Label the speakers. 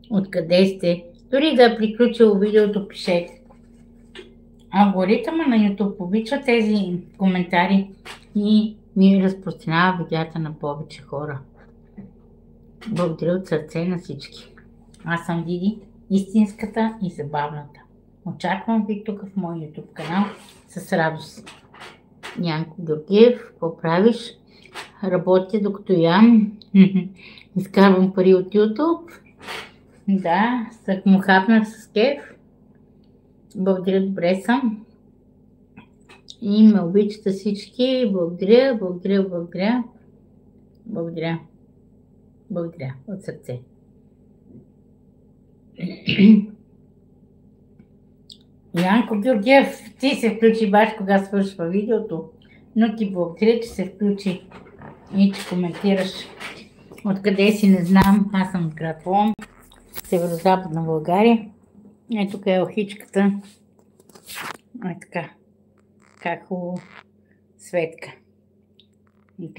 Speaker 1: откъде сте. Дори да е приключило видеото, пишете. Алгоритъма на YouTube обича тези коментари и ми разпространява видеята на повече хора. Благодаря от сърце на всички. Аз съм Диди, истинската и забавната. Очаквам ви тук в моя YouTube канал с радост. Янко Георгиев, какво правиш? Работя докато ям. Изкарвам пари от YouTube. Да, сък му хапнах с кеф. Благодаря, добре съм. И ме обичате всички. Благодаря, благодаря, благодаря. Благодаря. Благодаря от сърце. Янко Георгиев, ти се включи баш кога свършва видеото, но ти благодаря, че се включи и че коментираш. Откъде си не знам, аз съм от град Лом, северо-западна България. Ето тук е охичката. Така, как хубаво Светка. И